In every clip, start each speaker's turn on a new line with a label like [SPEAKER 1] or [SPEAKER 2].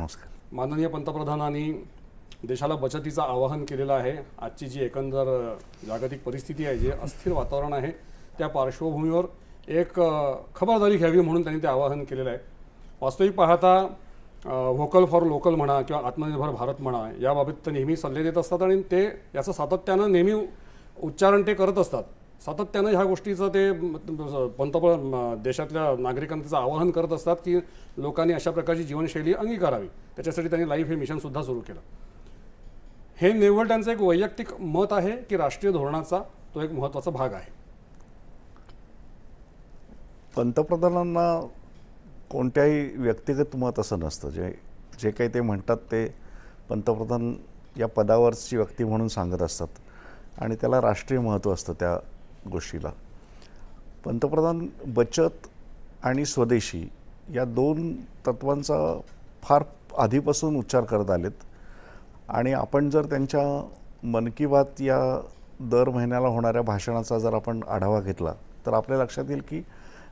[SPEAKER 1] नमस्कार.
[SPEAKER 2] माननीय पंतप्रधानांनी देशाला बचतीचं आवाहन केलेलं आहे. आजची जी एकंदर जागतिक परिस्थिती आहे, जे अस्थिर वातावरण आहे, त्या पार्श्वभूमीवर एक खबरदारी घ्यावी म्हणून त्यांनी ते आवाहन केलेलं आहे. वास्तविक पाहता व्होकल फॉर लोकल म्हणा किंवा आत्मनिर्भर भारत म्हणा, याबाबत ते नेहमी सल्ले देत असतात आणि ते याचं सातत्यानं नेहमी उच्चारण ते करत असतात. सातत्यानं ह्या गोष्टीचं ते पंतप्रधान देशातल्या नागरिकांचं आवाहन करत असतात की लोकांनी अशा प्रकारची जीवनशैली अंगीकारावी. त्याच्यासाठी त्यांनी लाईफ हे मिशनसुद्धा सुरू केलं. हे निव्वळ त्यांचं एक वैयक्तिक मत आहे की राष्ट्रीय धोरणाचा तो एक महत्त्वाचा भाग आहे?
[SPEAKER 1] पंतप्रधानांना कोणत्याही व्यक्तिगत मत असं नसतं. जे काही ते म्हणतात ते पंतप्रधान या पदावरची व्यक्ती म्हणून सांगत असतात आणि त्याला राष्ट्रीय महत्त्व असतं त्या गोष्टीला. पंतप्रधान बचत आणि स्वदेशी या दोन तत्वांचा फार आधीपासून उच्चार करत आलेत आणि आपण जर त्यांच्या मन की बात या दर महिन्याला होणाऱ्या भाषणाचा जर आपण आढावा घेतला तर आपल्या लक्षात येईल की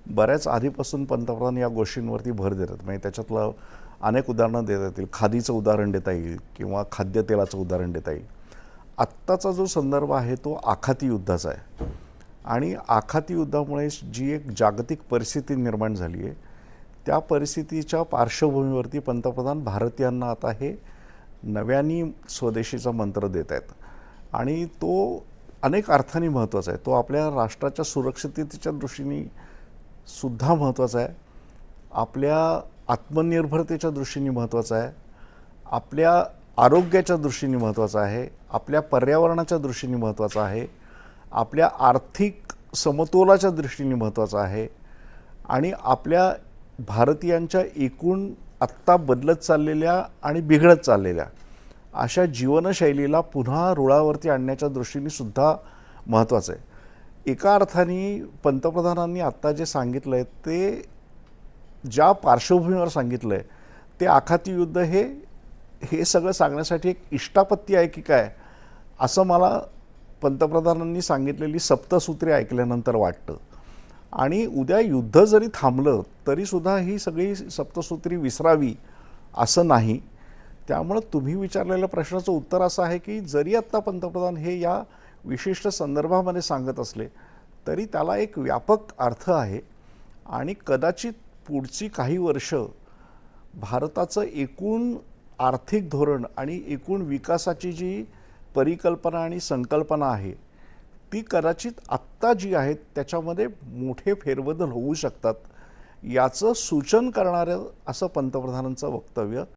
[SPEAKER 1] बऱ्याच आधीपासून पंतप्रधान या गोष्टींवरती भर देतात. म्हणजे त्याच्यातलं अनेक उदाहरणं देता येतील. खादीचं उदाहरण देता येईल किंवा खाद्यतेलाचं उदाहरण देता येईल. आत्ताचा जो संदर्भ आहे तो आखाती युद्धाचा आहे आणि आखाती युद्धामुळे जी एक जागतिक परिस्थिती निर्माण झाली आहे त्या परिस्थितीच्या पार्श्वभूमीवरती पंतप्रधान भारतीयांना आता हे नव्याने स्वदेशीचा मंत्र देत आहेत आणि तो अनेक अर्थाने महत्त्वाचा आहे. तो आपल्या राष्ट्राच्या सुरक्षिततेच्या दृष्टीने सुद्धा महत्त्वाचा आहे, आपल्या आत्मनिर्भरतेच्या दृष्टीने महत्त्वाचा आहे, आपल्या आरोग्याच्या दृष्टीने महत्त्वाचा आहे, आपल्या पर्यावरणाच्या दृष्टीने महत्त्वाचा आहे, आपल्या आर्थिक समतोलाच्या दृष्टीने महत्त्वाचा आहे आणि आपल्या भारतीयांच्या एकूण आत्ता बदलत चाललेल्या आणि बिघडत चाललेल्या अशा जीवनशैलीला पुन्हा रुळावरती आणण्याच्या दृष्टीने सुद्धा महत्त्वाचं आहे. एका अर्थाने पंतप्रधानांनी आत्ता जे सांगितलं आहे ते ज्या पार्श्वभूमीवर सांगितलं आहे ते आखाती युद्ध हे सगळं सांगण्यासाठी एक इष्टापत्ती आहे की काय असं मला पंतप्रधानांनी सांगितलेली सप्तसूत्रे ऐकल्यानंतर वाटतं. आणि उद्या युद्ध जरी थांबलं तरीसुद्धा ही सगळी सप्तसूत्री विसरावी असं नाही. त्यामुळं तुम्ही विचारलेल्या प्रश्नाचं उत्तर असं आहे की जरी आत्ता पंतप्रधान हे या विशिष्ट संदर्भामध्ये सांगत असले तरी त्याला एक व्यापक अर्थ आहे आणि कदाचित पुढची काही वर्ष भारताचं एकूण आर्थिक धोरण आणि एकूण विकासाची जी परिकल्पना आणि संकल्पना आहे ती कदाचित आत्ता जी आहेत त्याच्यामध्ये मोठे फेरबदल होऊ शकतात याचं सूचन करणारं असं पंतप्रधानांचं वक्तव्य